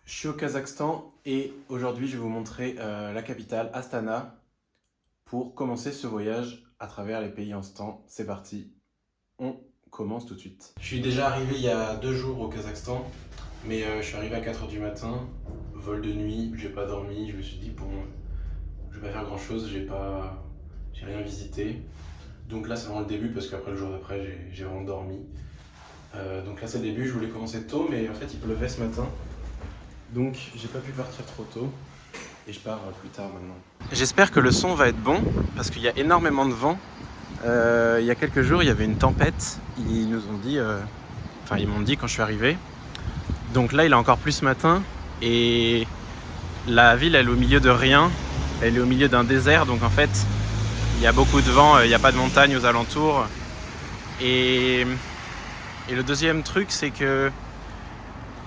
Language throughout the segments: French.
Je suis au Kazakhstan et aujourd'hui je vais vous montrer la capitale Astana pour commencer ce voyage à travers les pays instants. C'est parti, on commence tout de suite. Je suis déjà arrivé il y a 2 jours au Kazakhstan, mais je suis arrivé à 4 heures du matin, vol de nuit, j'ai pas dormi, je me suis dit bon, je vais pas faire grand chose, j'ai rien visité. Donc là c'est vraiment le début parce qu'après le jour d'après j'ai vraiment dormi. Donc là c'est le début, je voulais commencer tôt mais en fait il pleuvait ce matin. Donc j'ai pas pu partir trop tôt et je pars plus tard maintenant. J'espère que le son va être bon parce qu'il y a énormément de vent. Il y a quelques jours il y avait une tempête. Ils nous ont dit, ils m'ont dit quand je suis arrivé. Donc là il est encore plus ce matin et la ville elle est au milieu de rien. Elle est au milieu d'un désert donc en fait il y a beaucoup de vent, il n'y a pas de montagne aux alentours. Et le deuxième truc c'est que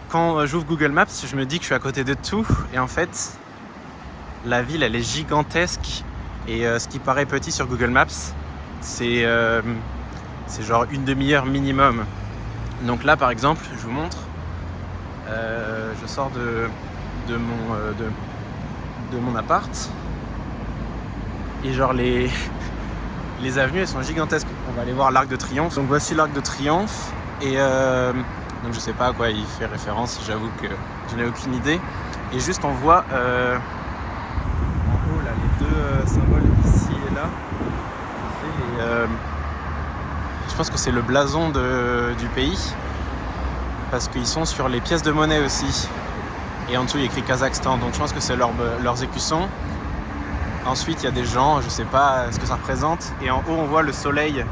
quand j'ouvre Google Maps, je me dis que je suis à côté de tout et en fait, la ville elle est gigantesque et ce qui paraît petit sur Google Maps, c'est genre une demi-heure minimum. Donc là par exemple, je vous montre, je sors de mon appart et genre les avenues elles sont gigantesques. On va aller voir l'Arc de Triomphe. Donc voici l'Arc de Triomphe et donc je sais pas à quoi il fait référence, j'avoue que je n'ai aucune idée. Et juste on voit en haut là les deux symboles ici et là. Je pense que c'est le blason du pays parce qu'ils sont sur les pièces de monnaie aussi. Et en dessous il y a écrit Kazakhstan, donc je pense que c'est leurs écussons. Ensuite il y a des gens, je sais pas ce que ça représente. Et en haut on voit le soleil.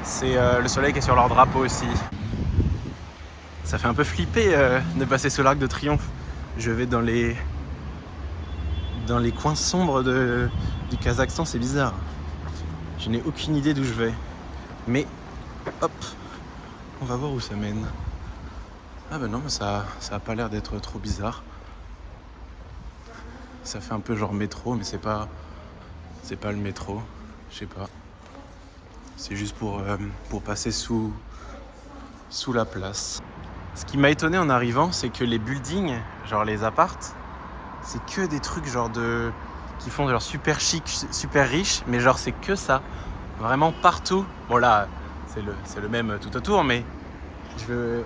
C'est le soleil qui est sur leur drapeau aussi. Ça fait un peu flipper de passer sous l'Arc de Triomphe. Je vais dans les coins sombres du Kazakhstan, c'est bizarre. Je n'ai aucune idée d'où je vais. Mais hop, on va voir où ça mène. Ah ben non, mais ça a pas l'air d'être trop bizarre. Ça fait un peu genre métro, mais c'est pas le métro. Je sais pas. C'est juste pour passer sous la place. Ce qui m'a étonné en arrivant, c'est que les buildings, genre les appartes, c'est que des trucs genre qui font genre super chic, super riche, mais genre c'est que ça, vraiment partout. Bon là, c'est le même tout autour, mais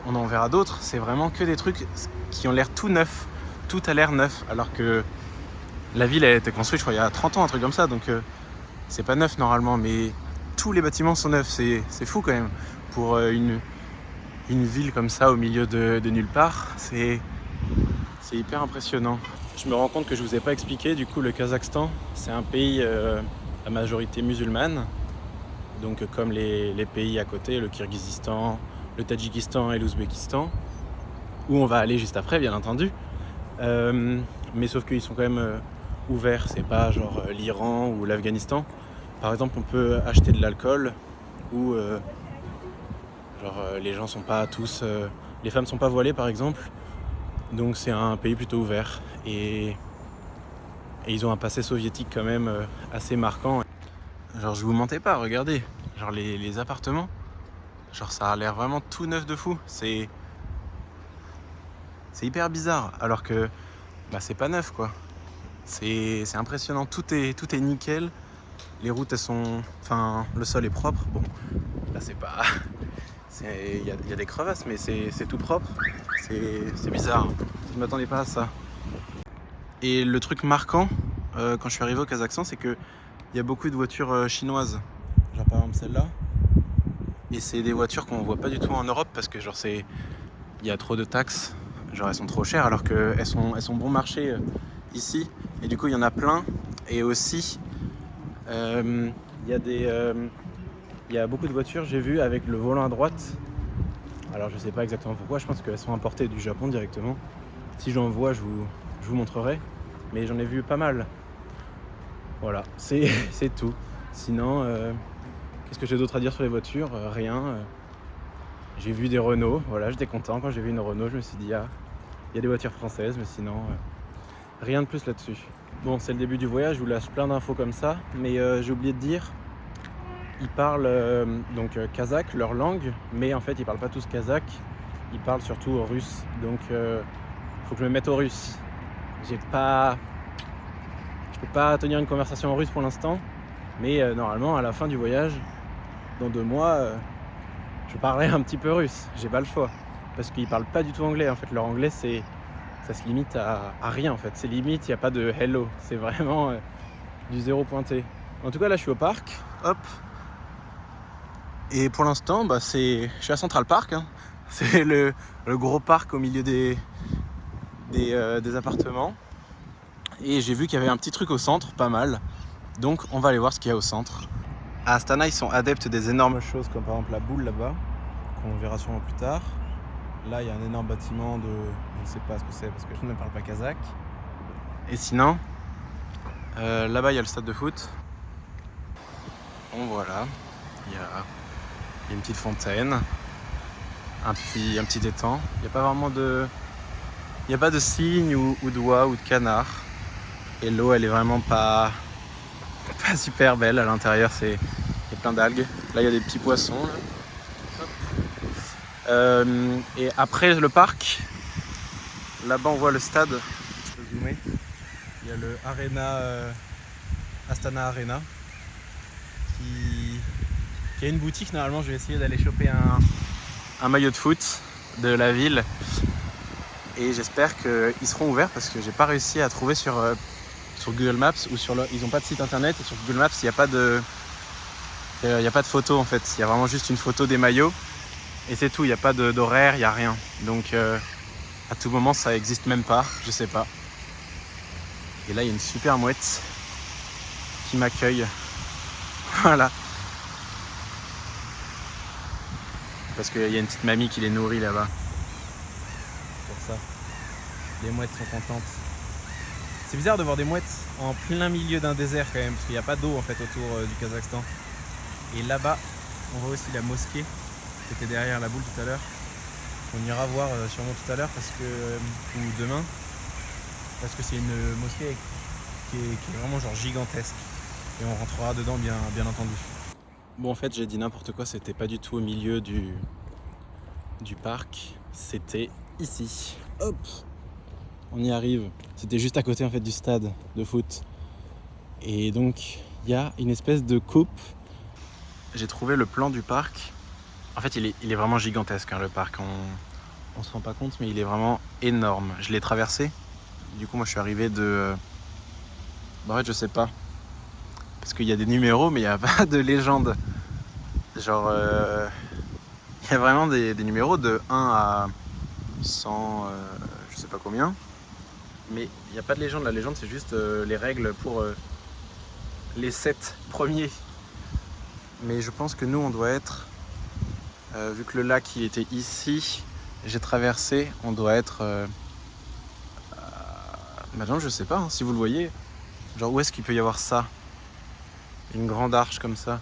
on en verra d'autres. C'est vraiment que des trucs qui ont l'air tout neufs, tout a l'air neuf, alors que la ville a été construite, je crois, il y a 30 ans, un truc comme ça, donc c'est pas neuf normalement, mais tous les bâtiments sont neufs, c'est fou quand même pour une ville comme ça au milieu de nulle part, c'est hyper impressionnant. Je me rends compte que je vous ai pas expliqué, du coup le Kazakhstan c'est un pays à majorité musulmane, donc comme les pays à côté, le Kirghizistan, le Tadjikistan et l'Ouzbékistan, où on va aller juste après bien entendu, mais sauf qu'ils sont quand même ouverts, c'est pas genre l'Iran ou l'Afghanistan. Par exemple on peut acheter de l'alcool ou les gens sont pas tous... les femmes sont pas voilées par exemple. Donc c'est un pays plutôt ouvert. Et ils ont un passé soviétique quand même assez marquant. Genre je vous mentais pas, regardez. Genre les appartements. Genre ça a l'air vraiment tout neuf de fou. C'est hyper bizarre. Alors que c'est pas neuf quoi. C'est impressionnant. Tout est nickel. Les routes elles sont... Enfin le sol est propre. Bon là c'est pas... Il y a des crevasses, mais c'est tout propre. C'est bizarre. Je ne m'attendais pas à ça. Et le truc marquant, quand je suis arrivé au Kazakhstan, c'est qu'il y a beaucoup de voitures chinoises. Genre par exemple celle-là. Et c'est des voitures qu'on voit pas du tout en Europe parce que il y a trop de taxes. Genre elles sont trop chères alors qu'elles sont bon marché ici. Et du coup il y en a plein. Et aussi, il y a beaucoup de voitures, j'ai vu, avec le volant à droite. Alors je sais pas exactement pourquoi, je pense qu'elles sont importées du Japon directement. Si j'en vois, je vous montrerai. Mais j'en ai vu pas mal. Voilà, c'est tout. Sinon, qu'est-ce que j'ai d'autre à dire sur les voitures ? Rien. J'ai vu des Renault, voilà, j'étais content. Quand j'ai vu une Renault, je me suis dit, ah, il y a des voitures françaises, mais sinon, rien de plus là-dessus. Bon, c'est le début du voyage, je vous lâche plein d'infos comme ça. Mais j'ai oublié de dire... Ils parlent kazakh, leur langue, mais en fait ils parlent pas tous kazakh, ils parlent surtout russe. Donc faut que je me mette au russe. Je peux pas tenir une conversation en russe pour l'instant, mais normalement à la fin du voyage, dans 2 mois, je parlerai un petit peu russe. J'ai pas le choix, parce qu'ils parlent pas du tout anglais. En fait, leur anglais ça se limite à rien en fait. C'est limite, il n'y a pas de hello. C'est vraiment du zéro pointé. En tout cas, là, je suis au parc. Hop. Et pour l'instant, je suis à Central Park. Hein. C'est le gros parc au milieu des appartements. Et j'ai vu qu'il y avait un petit truc au centre, pas mal. Donc, on va aller voir ce qu'il y a au centre. À Astana, ils sont adeptes des énormes choses, comme par exemple la boule là-bas, qu'on verra sûrement plus tard. Là, il y a un énorme bâtiment je ne sais pas ce que c'est parce que je ne parle pas kazakh. Et sinon, là-bas, il y a le stade de foot. Bon, voilà. Il y a une petite fontaine, un petit étang. Il n'y a pas vraiment il n'y a pas de cygne ou d'oie ou de canard. Et l'eau, elle est vraiment pas super belle. À l'intérieur, il y a plein d'algues. Là, il y a des petits poissons. Là. Et après le parc, là-bas, on voit le stade. Je peux zoomer. Il y a le Astana Arena, qui a une boutique. Normalement, je vais essayer d'aller choper un maillot de foot de la ville. Et j'espère qu'ils seront ouverts parce que j'ai pas réussi à trouver sur Google Maps ou ils n'ont pas de site internet, et sur Google Maps il n'y a pas de photo en fait. Il y a vraiment juste une photo des maillots et c'est tout. Il n'y a pas d'horaire, il n'y a rien. Donc à tout moment ça existe même pas, je sais pas. Et là il y a une super mouette qui m'accueille. Voilà. Parce qu'il y a une petite mamie qui les nourrit là-bas. Pour ça. Les mouettes sont contentes. C'est bizarre de voir des mouettes en plein milieu d'un désert quand même, parce qu'il n'y a pas d'eau en fait autour du Kazakhstan. Et là-bas, on voit aussi la mosquée qui était derrière la boule tout à l'heure. On ira voir sûrement tout à l'heure ou demain, parce que c'est une mosquée qui est vraiment genre gigantesque. Et on rentrera dedans bien entendu. Bon, en fait, j'ai dit n'importe quoi, c'était pas du tout au milieu du parc, c'était ici. Hop! On y arrive. C'était juste à côté en fait du stade de foot. Et donc il y a une espèce de coupe. J'ai trouvé le plan du parc. En fait il est vraiment gigantesque hein, le parc. On se rend pas compte mais il est vraiment énorme. Je l'ai traversé. Du coup moi je suis arrivé en fait je sais pas. Parce qu'il y a des numéros mais il n'y a pas de légende. Genre il y a vraiment des numéros de 1 à 100 je sais pas combien. Mais il n'y a pas de légende, la légende c'est juste les règles pour les 7 premiers. Mais je pense que nous on doit être, vu que le lac il était ici, j'ai traversé, on doit être... maintenant je sais pas, hein, si vous le voyez, genre où est-ce qu'il peut y avoir ça? Une grande arche comme ça.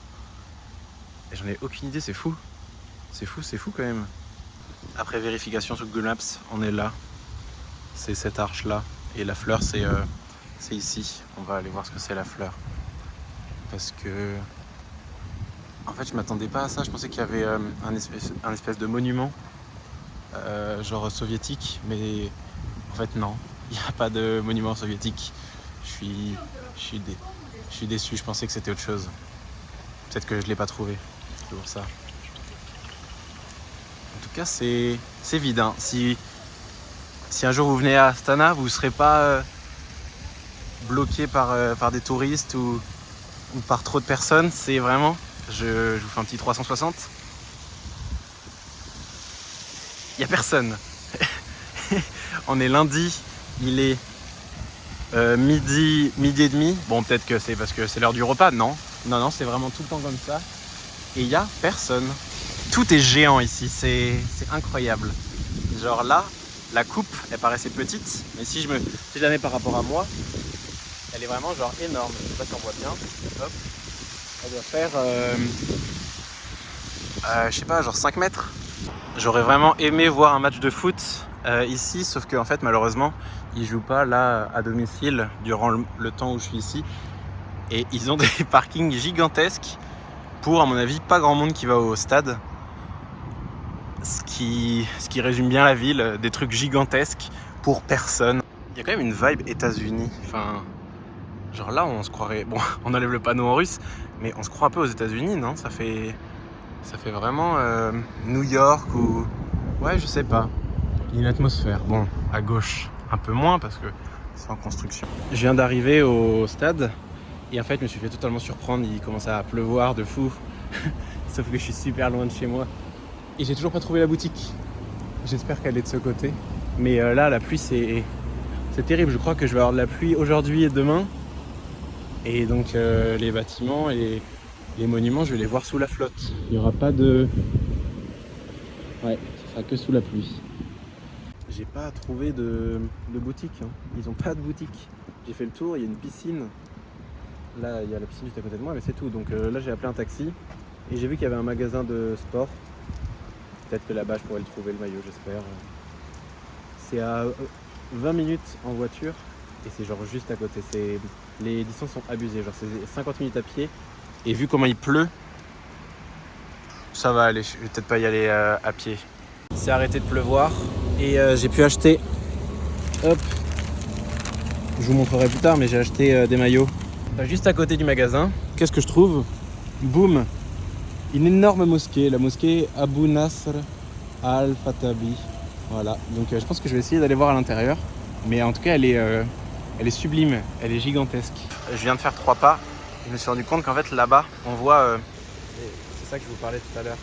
Et j'en ai aucune idée, c'est fou. C'est fou quand même. Après vérification sur Google Maps, on est là. C'est cette arche là. Et la fleur c'est ici. On va aller voir ce que c'est la fleur. Parce que en fait je m'attendais pas à ça. Je pensais qu'il y avait un espèce de monument genre soviétique. Mais en fait non. Il n'y a pas de monument soviétique. Je suis déçu. Je pensais que c'était autre chose. Peut-être que je l'ai pas trouvé. C'est pour ça. En tout cas c'est vide hein. Si un jour vous venez à Astana, vous ne serez pas bloqué par des touristes ou par trop de personnes. C'est vraiment, je vous fais un petit 360. Il n'y a personne. On est lundi, il est midi et demi. Bon, peut-être que c'est parce que c'est l'heure du repas. Non, c'est vraiment tout le temps comme ça. Et il n'y a personne. Tout est géant ici, c'est incroyable. Genre là, la coupe, elle paraissait petite, mais si je la mets par rapport à moi, elle est vraiment genre énorme. Je sais pas si on voit bien. Hop. Elle doit faire, je sais pas, genre 5 mètres. J'aurais vraiment aimé voir un match de foot ici, sauf qu'en fait, malheureusement, ils jouent pas là à domicile durant le temps où je suis ici. Et ils ont des parkings gigantesques pour, à mon avis, pas grand monde qui va au stade. Ce qui résume bien la ville, des trucs gigantesques pour personne. Il y a quand même une vibe États-Unis. Enfin, genre là, on se croirait... Bon, on enlève le panneau en russe, mais on se croit un peu aux États-Unis, non? Ça fait vraiment New York ou... Ouais, je sais pas. Il y a une atmosphère. Bon, à gauche, un peu moins parce que c'est en construction. Je viens d'arriver au stade et en fait, je me suis fait totalement surprendre. Il commençait à pleuvoir de fou. Sauf que je suis super loin de chez moi. Et j'ai toujours pas trouvé la boutique. J'espère qu'elle est de ce côté. Mais là, la pluie, c'est terrible. Je crois que je vais avoir de la pluie aujourd'hui et demain. Et donc, les bâtiments et les monuments, je vais les voir sous la flotte. Il n'y aura pas de... Ouais, ce sera que sous la pluie. J'ai pas trouvé de boutique. Hein. Ils ont pas de boutique. J'ai fait le tour, il y a une piscine. Là, il y a la piscine juste à côté de moi, mais c'est tout. Donc là, j'ai appelé un taxi. Et j'ai vu qu'il y avait un magasin de sport. Peut-être que là-bas, je pourrais le trouver, le maillot, j'espère. C'est à 20 minutes en voiture. Et c'est genre juste à côté. Les distances sont abusées. Genre, c'est 50 minutes à pied. Et vu comment il pleut, ça va aller. Je vais peut-être pas y aller à pied. C'est arrêté de pleuvoir. Et j'ai pu acheter... Hop. Je vous montrerai plus tard, mais j'ai acheté des maillots. Juste à côté du magasin. Qu'est-ce que je trouve? Boum! Une énorme mosquée. La mosquée Abu Nasr Al-Fatabi. Voilà. Donc je pense que je vais essayer d'aller voir à l'intérieur. Mais en tout cas, elle est sublime. Elle est gigantesque. Je viens de faire 3 pas. Je me suis rendu compte qu'en fait, là-bas, on voit... c'est ça que je vous parlais tout à l'heure.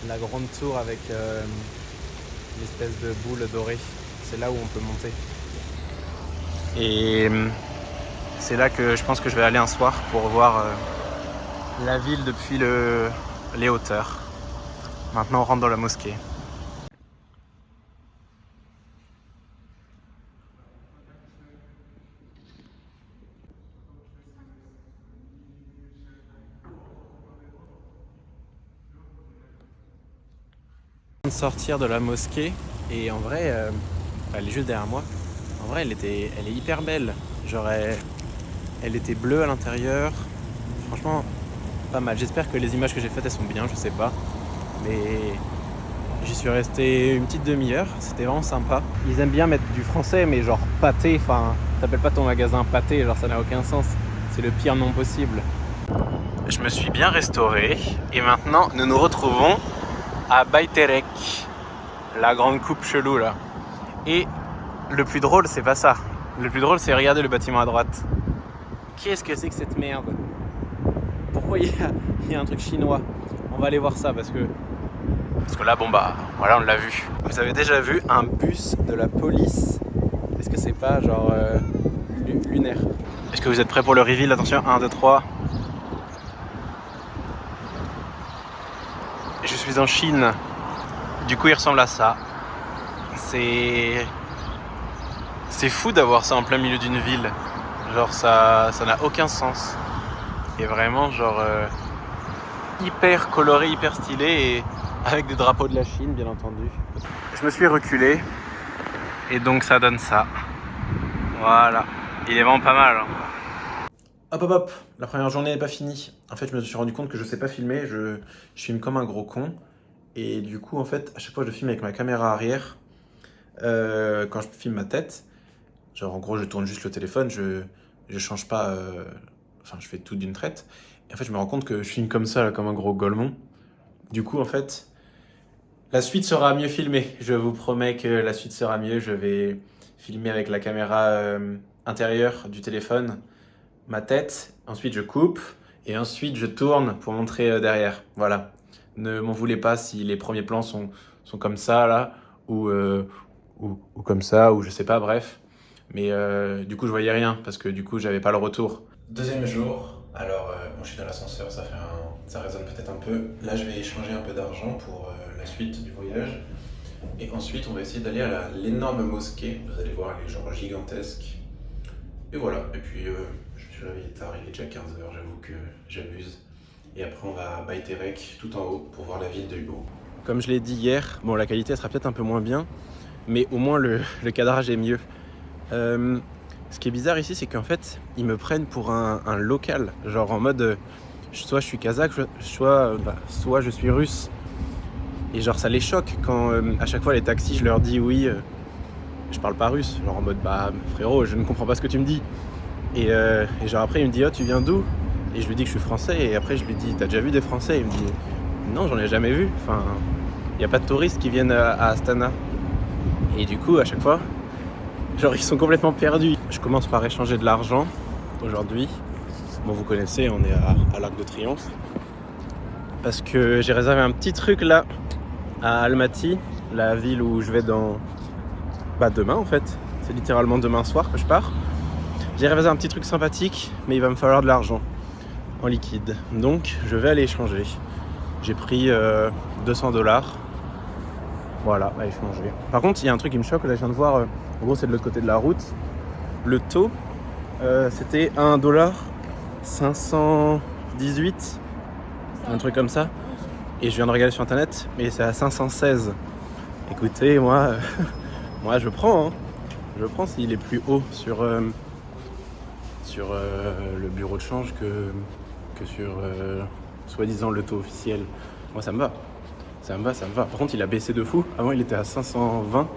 La grande tour avec l'espèce de boule dorée. C'est là où on peut monter. Et c'est là que je pense que je vais aller un soir pour voir la ville depuis les hauteurs. Maintenant, on rentre dans la mosquée. De sortir de la mosquée et en vrai elle est juste derrière moi. En vrai elle est hyper belle. Genre elle était bleue à l'intérieur. Franchement pas mal. J'espère que les images que j'ai faites elles sont bien, je sais pas. Mais j'y suis resté une petite demi-heure, c'était vraiment sympa. Ils aiment bien mettre du français mais genre pâté, enfin t'appelles pas ton magasin pâté, genre ça n'a aucun sens. C'est le pire nom possible. Je me suis bien restauré et maintenant nous nous retrouvons à Bayterek, la grande coupe chelou là. Et le plus drôle, c'est pas ça. Le plus drôle, c'est regarder le bâtiment à droite. Qu'est-ce que c'est que cette merde? Pourquoi il y a un truc chinois? On va aller voir ça parce que là, bon bah, voilà, on l'a vu. Vous avez déjà vu un bus de la police? Est-ce que c'est pas genre lunaire? Est-ce que vous êtes prêts pour le reveal? Attention, 1, 2, 3. Je suis en Chine. Du coup, il ressemble à ça. C'est fou d'avoir ça en plein milieu d'une ville. Genre, ça n'a aucun sens. Et vraiment, genre, hyper coloré, hyper stylé et avec des drapeaux de la Chine, bien entendu. Je me suis reculé et donc ça donne ça. Voilà. Il est vraiment pas mal. Hein. Hop hop hop, la première journée n'est pas finie. En fait, je me suis rendu compte que je sais pas filmer, je filme comme un gros con. Et du coup, en fait, à chaque fois, je filme avec ma caméra arrière. Quand je filme ma tête, genre en gros, je tourne juste le téléphone, je change pas, enfin, je fais tout d'une traite. Et en fait, je me rends compte que je filme comme ça, là, comme un gros golemon. Du coup, en fait, la suite sera mieux filmée. Je vous promets que la suite sera mieux. Je vais filmer avec la caméra intérieure du téléphone ma tête, ensuite je coupe et ensuite je tourne pour montrer derrière. Voilà. Ne m'en voulez pas si les premiers plans sont comme ça là ou comme ça ou je sais pas, bref. Mais du coup je voyais rien parce que du coup j'avais pas le retour. Deuxième jour, alors bon, je suis dans l'ascenseur, ça résonne peut-être un peu. Là je vais échanger un peu d'argent pour la suite du voyage. Et ensuite on va essayer d'aller à l'énorme mosquée. Vous allez voir, elle est genre gigantesque. Et voilà, et puis je me suis réveillé tard, il est déjà 15h, j'avoue que j'abuse. Et après on va à Bayterek, tout en haut, pour voir la ville de Hugo. Comme je l'ai dit hier, bon la qualité sera peut-être un peu moins bien, mais au moins le cadrage est mieux. Ce qui est bizarre ici, c'est qu'en fait, ils me prennent pour un local, genre en mode, soit je suis kazakh, soit je suis russe. Et genre ça les choque quand à chaque fois les taxis, je leur dis oui, je parle pas russe, genre en mode bah frérot, je ne comprends pas ce que tu me dis. Et genre après il me dit oh tu viens d'où? Et je lui dis que je suis français, et après je lui dis t'as déjà vu des Français? Il me dit non, j'en ai jamais vu, enfin il y a pas de touristes qui viennent à Astana. Et du coup à chaque fois, genre ils sont complètement perdus. Je commence par échanger de l'argent aujourd'hui. Bon vous connaissez, on est à l'Arc de Triomphe. Parce que j'ai réservé un petit truc là à Almaty, la ville où je vais demain en fait. C'est littéralement demain soir que je pars. J'ai réservé un petit truc sympathique, mais il va me falloir de l'argent en liquide. Donc je vais aller échanger. J'ai pris $200. Voilà, à échanger. Par contre, il y a un truc qui me choque, là je viens de voir, en gros c'est de l'autre côté de la route. Le taux, c'était $1,518, un truc comme ça. Et je viens de regarder sur internet, mais c'est à 516. Écoutez, moi, moi je prends, hein. Je prends s'il est plus haut sur le bureau de change que sur soi-disant le taux officiel. Moi ça me va. Ça me va. Par contre il a baissé de fou. Avant il était à 520.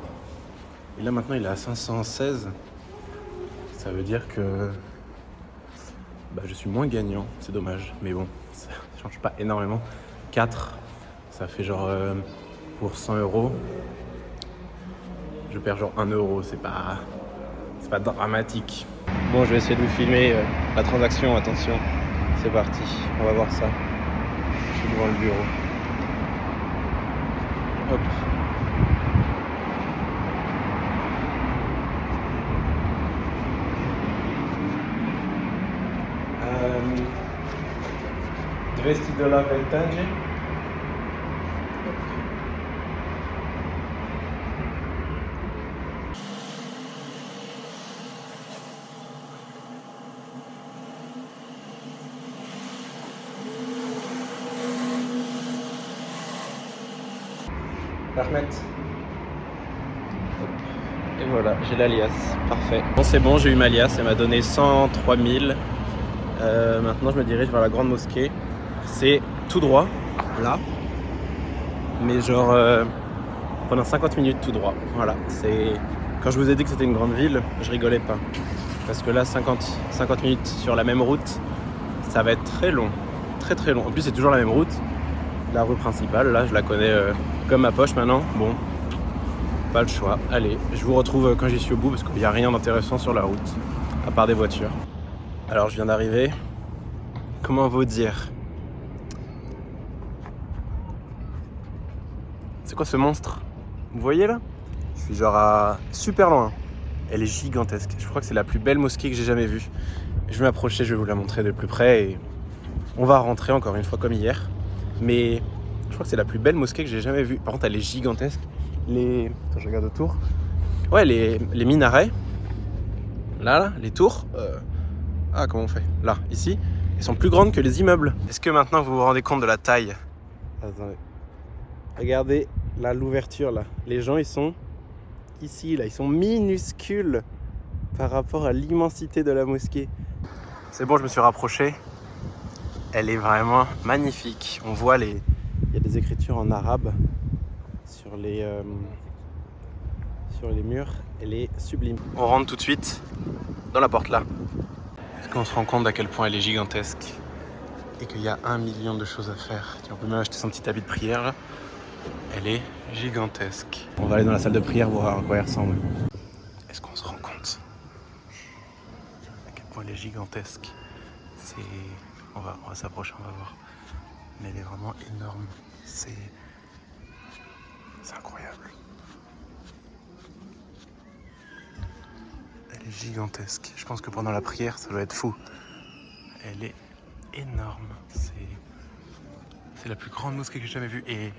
Et là maintenant il est à 516. Ça veut dire que je suis moins gagnant. C'est dommage. Mais bon, ça change pas énormément. 4, ça fait genre pour 100 €. Je perds genre 1 €. C'est pas dramatique. Bon, je vais essayer de vous filmer la transaction. Attention, c'est parti. On va voir ça. Je suis devant le bureau. Hop. $200 ventanje. Ahmed. Et voilà, j'ai l'alias. Parfait. Bon, c'est bon, j'ai eu ma alias. Elle m'a donné 103 000. Maintenant, je me dirige vers la grande mosquée. C'est tout droit, là. Mais genre, pendant 50 minutes tout droit. Voilà. Quand je vous ai dit que c'était une grande ville, je rigolais pas. Parce que là, 50 minutes sur la même route, ça va être très long. Très très long. En plus, c'est toujours la même route. La rue principale, là, je la connais comme ma poche maintenant. Bon, pas le choix. Allez, je vous retrouve quand j'y suis au bout parce qu'il n'y a rien d'intéressant sur la route, à part des voitures. Alors, je viens d'arriver. Comment vous dire? C'est quoi ce monstre? Vous voyez là? Je suis genre à super loin. Elle est gigantesque. Je crois que c'est la plus belle mosquée que j'ai jamais vue. Je vais m'approcher, je vais vous la montrer de plus près et on va rentrer encore une fois comme hier. Mais je crois que c'est la plus belle mosquée que j'ai jamais vue. Par contre, elle est gigantesque. Attends, je regarde autour. Ouais, les minarets. Là, les tours. Ah, comment on fait? Là, ici. Elles sont plus grandes que les immeubles. Est-ce que maintenant vous vous rendez compte de la taille? Attendez. Regardez là, l'ouverture là. Les gens, ils sont ici, là. Ils sont minuscules par rapport à l'immensité de la mosquée. C'est bon, je me suis rapproché. Elle est vraiment magnifique. On voit il y a des écritures en arabe sur les murs. Elle est sublime. On rentre tout de suite dans la porte là. Est-ce qu'on se rend compte à quel point elle est gigantesque et qu'il y a 1 million de choses à faire? On peut même acheter son petit habit de prière là. Elle est gigantesque. On va aller dans la salle de prière voir à quoi elle ressemble. Est-ce qu'on se rend compte à quel point elle est gigantesque? On va s'approcher, on va voir. Mais elle est vraiment énorme. C'est incroyable. Elle est gigantesque. Je pense que pendant la prière, ça doit être fou. Elle est énorme. C'est la plus grande mosquée que j'ai jamais vue. Et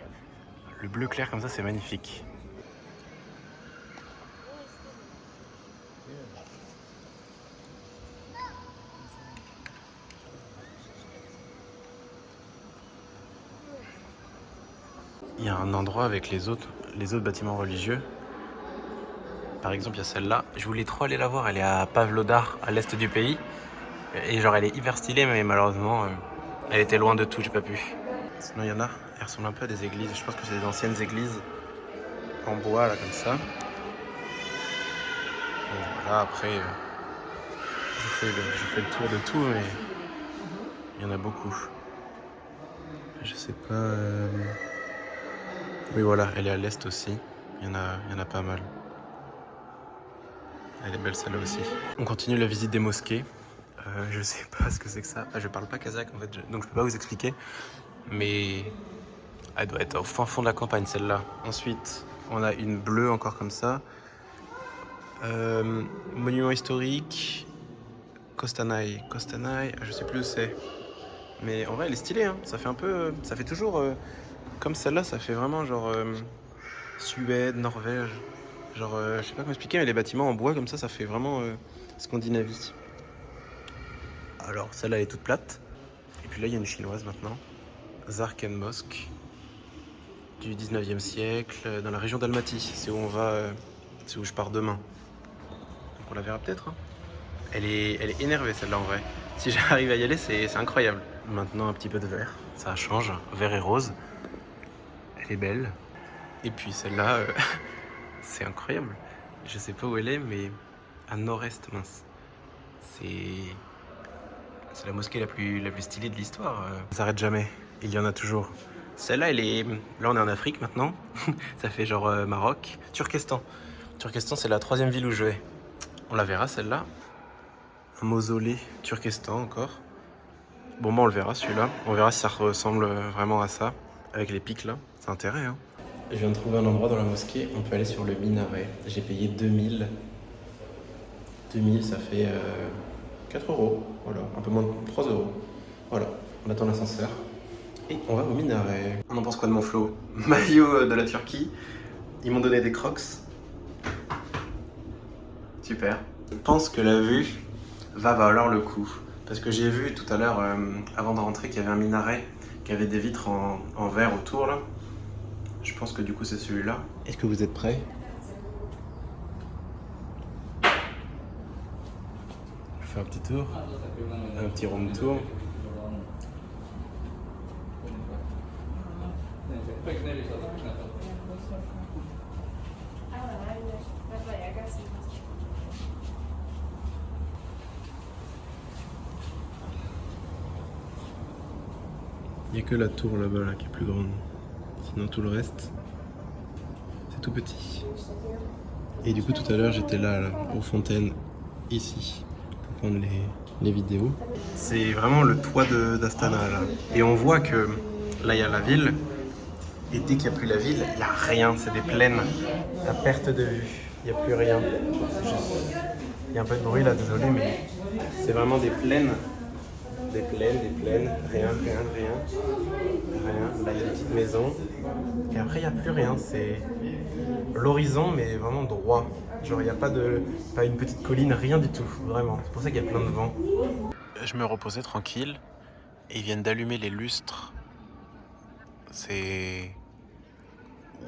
le bleu clair comme ça, c'est magnifique. Il y a un endroit avec les autres bâtiments religieux. Par exemple, il y a celle-là. Je voulais trop aller la voir. Elle est à Pavlodar, à l'est du pays. Et genre, elle est hyper stylée, mais malheureusement, elle était loin de tout. J'ai pas pu. Sinon, il y en a. Elles ressemblent un peu à des églises. Je pense que c'est des anciennes églises en bois, là, comme ça. Là, après, je fais le tour de tout, mais il y en a beaucoup. Je sais pas... Oui, voilà, elle est à l'est aussi. Il y en a pas mal. Elle est belle celle-là aussi. On continue la visite des mosquées. Je sais pas ce que c'est que ça. Je parle pas kazakh en fait, donc je peux pas vous expliquer. Mais elle doit être au fin fond de la campagne celle-là. Ensuite, on a une bleue encore comme ça. Monument historique. Kostanay. Kostanay, je sais plus où c'est. Mais en vrai, elle est stylée. Hein. Ça fait un peu. Ça fait toujours. Comme celle-là, ça fait vraiment genre. Suède, Norvège. Genre, je sais pas comment expliquer, mais les bâtiments en bois comme ça fait vraiment Scandinavie. Alors, celle-là, elle est toute plate. Et puis là, il y a une chinoise maintenant. Zarken Mosque. Du 19e siècle, dans la région d'Almaty. C'est où on va. C'est où je pars demain. Donc on la verra peut-être. Hein. Elle est énervée celle-là en vrai. Si j'arrive à y aller, c'est incroyable. Maintenant, un petit peu de vert. Ça change. Vert et rose. Elle est belle. Et puis celle-là, c'est incroyable. Je sais pas où elle est, mais à nord-est, mince. C'est la mosquée la plus stylée de l'histoire. Ça s'arrête jamais. Il y en a toujours. Celle-là, elle est... Là, on est en Afrique maintenant. Ça fait genre Maroc. Turkestan. Turkestan, c'est la 3e ville où je vais. On la verra, celle-là. Un mausolée. Turkestan, encore. Bon, bah, on le verra, celui-là. On verra si ça ressemble vraiment à ça. Avec les pics, là. C'est intérêt, hein. Je viens de trouver un endroit dans la mosquée. On peut aller sur le minaret. J'ai payé 2000. 2000, ça fait 4 euros. Voilà, un peu moins de 3 euros. Voilà, on attend l'ascenseur. Et on va au minaret. On en pense quoi de mon flow? Maillot de la Turquie. Ils m'ont donné des crocs. Super. Je pense que la vue va valoir le coup. Parce que j'ai vu tout à l'heure, avant de rentrer, qu'il y avait un minaret qui avait des vitres en verre autour là. Je pense que du coup c'est celui-là. Est-ce que vous êtes prêts? Je fais un petit tour. Un petit room tour. Il n'y a que la tour là-bas là, qui est plus grande. Sinon tout le reste, c'est tout petit. Et du coup tout à l'heure j'étais là, aux fontaines, ici, pour prendre les vidéos. C'est vraiment le toit d'Astana là. Et on voit que là il y a la ville. Et dès qu'il n'y a plus la ville, il n'y a rien, c'est des plaines. À perte de vue, il n'y a plus rien. Il y a un peu de bruit là, désolé, mais c'est vraiment des plaines. Des plaines, rien. Là, il y a une petite maison. Et après, il n'y a plus rien. C'est l'horizon, mais vraiment droit. Genre, il n'y a pas une petite colline, rien du tout, vraiment. C'est pour ça qu'il y a plein de vent. Je me reposais tranquille et ils viennent d'allumer les lustres. C'est...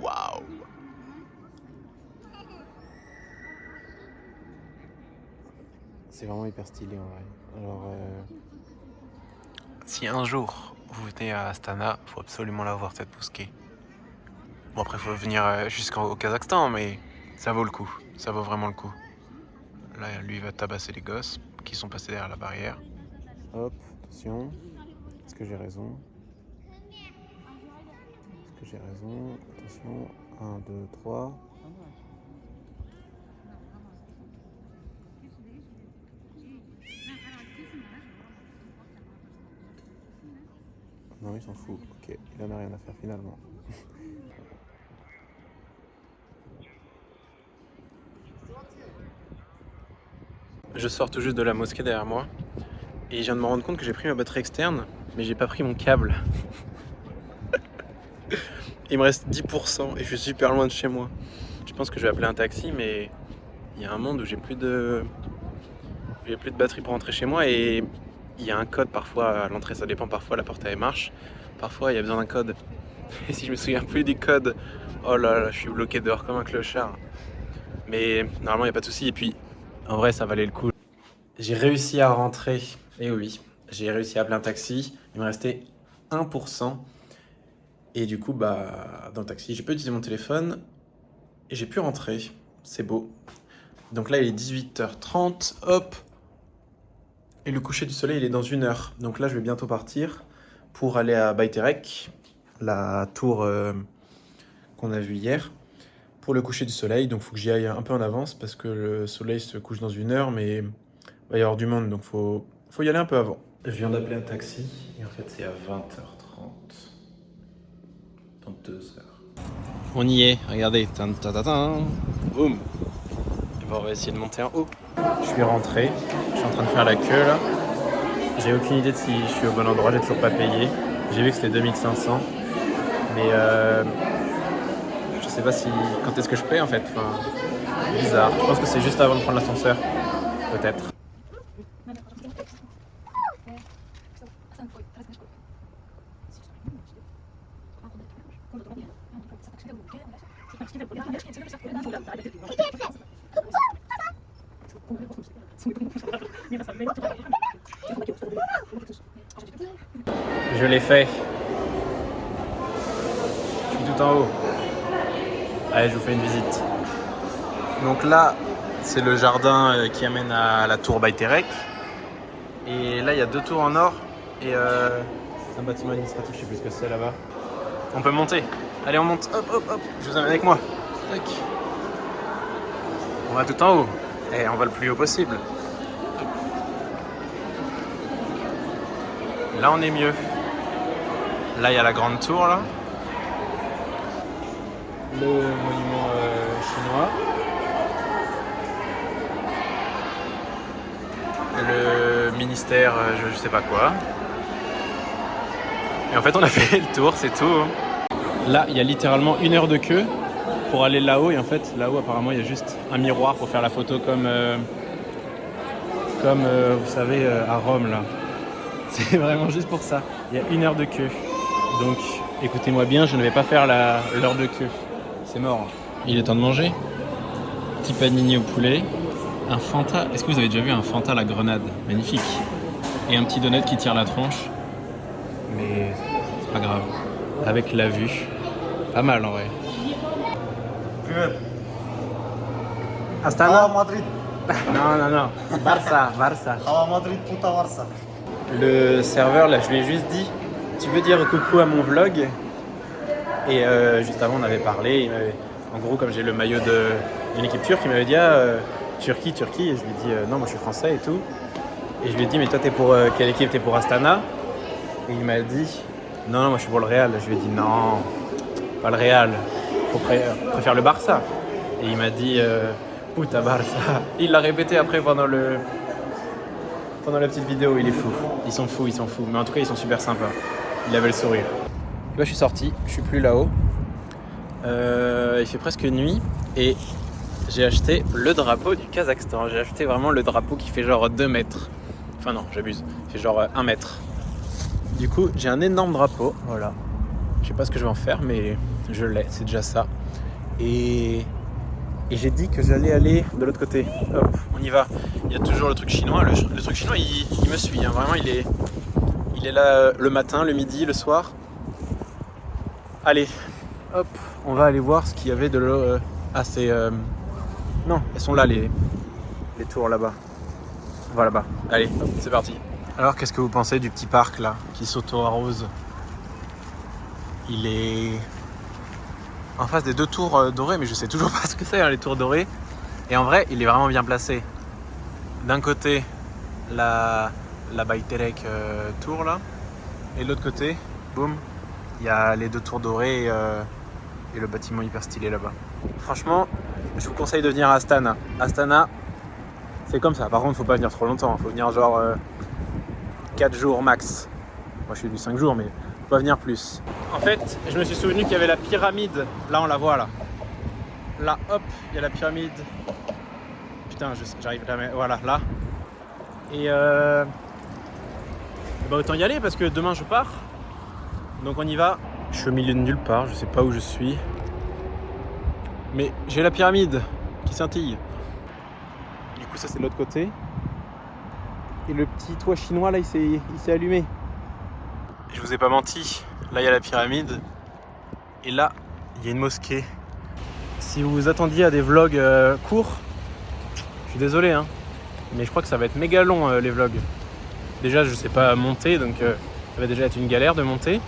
Waouh! C'est vraiment hyper stylé en vrai. Alors, si un jour vous venez à Astana, faut absolument la voir cette mosquée. Bon après faut venir jusqu'au Kazakhstan, mais ça vaut le coup. Ça vaut vraiment le coup. Là lui il va tabasser les gosses qui sont passés derrière la barrière. Hop, attention. Est-ce que j'ai raison? Est-ce que j'ai raison? Attention. 1, 2, 3. Non, il s'en fout. Ok, il en a rien à faire finalement. Je sors tout juste de la mosquée derrière moi et je viens de me rendre compte que j'ai pris ma batterie externe, mais j'ai pas pris mon câble. Il me reste 10% et je suis super loin de chez moi. Je pense que je vais appeler un taxi, mais il y a un monde où j'ai plus de batterie pour rentrer chez moi et il y a un code parfois à l'entrée, ça dépend, parfois la porte elle marche, parfois il y a besoin d'un code. Et si je me souviens plus du code, oh là là, je suis bloqué dehors comme un clochard. Mais normalement il n'y a pas de souci et puis en vrai ça valait le coup. J'ai réussi à rentrer, et oui, j'ai réussi à appeler un taxi, il me restait 1%. Et du coup, bah, dans le taxi, j'ai pu utiliser mon téléphone et j'ai pu rentrer. C'est beau. Donc là, il est 18h30, hop. Et le coucher du soleil, il est dans 1 heure. Donc là, je vais bientôt partir pour aller à Bayterek, la tour qu'on a vue hier, pour le coucher du soleil. Donc il faut que j'y aille un peu en avance parce que le soleil se couche dans 1 heure, mais il va y avoir du monde, donc faut y aller un peu avant. Je viens d'appeler un taxi et en fait, c'est à 20h30. Dans 2 heures. On y est, regardez. Boum. On va essayer de monter en haut. Je suis rentré, je suis en train de faire la queue là. J'ai aucune idée de si je suis au bon endroit, j'ai toujours pas payé. J'ai vu que c'était 2500. Mais je sais pas si. Quand est-ce que je paye en fait. Enfin, bizarre. Je pense que c'est juste avant de prendre l'ascenseur. Peut-être. Je l'ai fait. Je suis tout en haut. Allez, je vous fais une visite. Donc là, c'est le jardin qui amène à la tour Bayterek. Et là, il y a 2 tours en or. Et c'est un bâtiment administratif, je sais plus ce que c'est là-bas. On peut monter. Allez, on monte. Hop, hop, hop. Je vous amène avec moi. Tac. On va tout en haut. Et on va le plus haut possible. Là, on est mieux. Là, il y a la grande tour, là. Le monument chinois. Le ministère, je sais pas quoi. Et en fait, on a fait le tour, c'est tout. Là, il y a littéralement 1 heure de queue pour aller là-haut. Et en fait, là-haut, apparemment, il y a juste un miroir pour faire la photo comme vous savez, à Rome, là. C'est vraiment juste pour ça. Il y a 1 heure de queue. Donc, écoutez-moi bien, je ne vais pas faire l'heure de queue. C'est mort. Il est temps de manger. Petit panini au poulet. Un Fanta. Est-ce que vous avez déjà vu un Fanta à la grenade? Magnifique. Et un petit donut qui tire la tronche. Mais c'est pas grave. Avec la vue. Pas mal en vrai. Astana? Madrid. Non. Barça. Madrid, puta Barça. Le serveur, là, je lui ai juste dit, tu veux dire coucou à mon vlog? Et juste avant, on avait parlé. En gros, comme j'ai le maillot d'une équipe turque, il m'avait dit Turquie. Et je lui ai dit non, moi je suis français et tout. Et je lui ai dit, mais toi, t'es pour quelle équipe? T'es pour Astana? Et il m'a dit non, moi je suis pour le Real. Je lui ai dit non, pas le Real. Faut préfère le Barça. Et il m'a dit puta Barça. Il l'a répété après pendant la petite vidéo. Il est fou. Ils sont fous. Mais en tout cas, ils sont super sympas. Il avait le sourire. Et bah, je suis sorti, je suis plus là-haut. Il fait presque nuit et j'ai acheté le drapeau du Kazakhstan. J'ai acheté vraiment le drapeau qui fait genre 2 mètres. Enfin non, j'abuse. Il fait genre 1 mètre. Du coup, j'ai un énorme drapeau. Voilà. Je sais pas ce que je vais en faire, mais je l'ai. C'est déjà ça. Et j'ai dit que j'allais aller de l'autre côté. Hop, on y va. Il y a toujours le truc chinois. Le truc chinois, il me suit. Hein. Vraiment, il est là le matin, le midi, le soir. Allez, hop, on va aller voir ce qu'il y avait de l'eau. Non, elles sont là les tours là-bas. On va là-bas. Allez, hop, c'est parti. Alors, qu'est-ce que vous pensez du petit parc là, qui s'auto-arrose? Il est en face des 2 tours dorées, mais je sais toujours pas ce que c'est, hein, les tours dorées. Et en vrai, il est vraiment bien placé. D'un côté, la Bayterek tour là, et de l'autre côté, boum, il y a les 2 tours dorées et le bâtiment hyper stylé là-bas. Franchement, je vous conseille de venir à Astana. Astana, c'est comme ça. Par contre, faut pas venir trop longtemps. Faut venir genre 4 jours max. Moi, je suis venu 5 jours, mais faut pas venir plus. En fait, je me suis souvenu qu'il y avait la pyramide. Là, on la voit là. Là, hop, il y a la pyramide. Putain, j'arrive jamais. Voilà, là. Et bah autant y aller parce que demain je pars. Donc on y va. Je suis au milieu de nulle part, je sais pas où je suis. Mais j'ai la pyramide qui scintille. Du coup ça c'est de l'autre côté. Et le petit toit chinois là il s'est allumé. Je vous ai pas menti, là il y a la pyramide. Et là il y a une mosquée. Si vous vous attendiez à des vlogs courts, suis désolé, hein, mais je crois que ça va être méga long les vlogs. Déjà, je sais pas monter, donc ça va déjà être une galère de monter.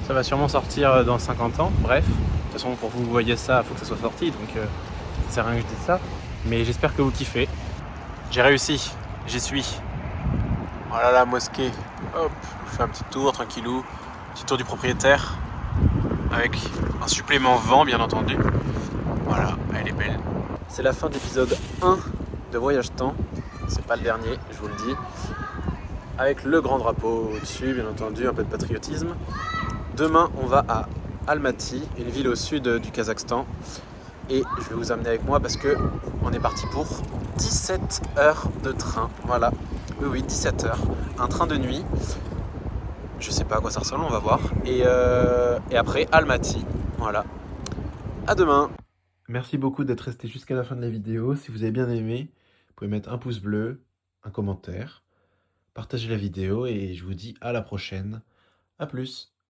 Ça va sûrement sortir dans 50 ans, bref. De toute façon, pour que vous voyez ça, il faut que ça soit sorti, donc ça sert à rien que je dise ça. Mais j'espère que vous kiffez. J'ai réussi, j'y suis. Voilà la mosquée. Hop, je fais un petit tour, tranquillou. Petit tour du propriétaire. Avec un supplément vent, bien entendu. Voilà, elle est belle. C'est la fin de l'épisode 1 de Voyage Temps. C'est pas le dernier, je vous le dis. Avec le grand drapeau au-dessus, bien entendu, un peu de patriotisme. Demain, on va à Almaty, une ville au sud du Kazakhstan. Et je vais vous amener avec moi parce que on est parti pour 17 heures de train. Voilà, oui, 17 heures. Un train de nuit. Je sais pas à quoi ça ressemble, on va voir. Et après, Almaty. Voilà. À demain. Merci beaucoup d'être resté jusqu'à la fin de la vidéo. Si vous avez bien aimé, vous pouvez mettre un pouce bleu, un commentaire, partager la vidéo et je vous dis à la prochaine. À plus.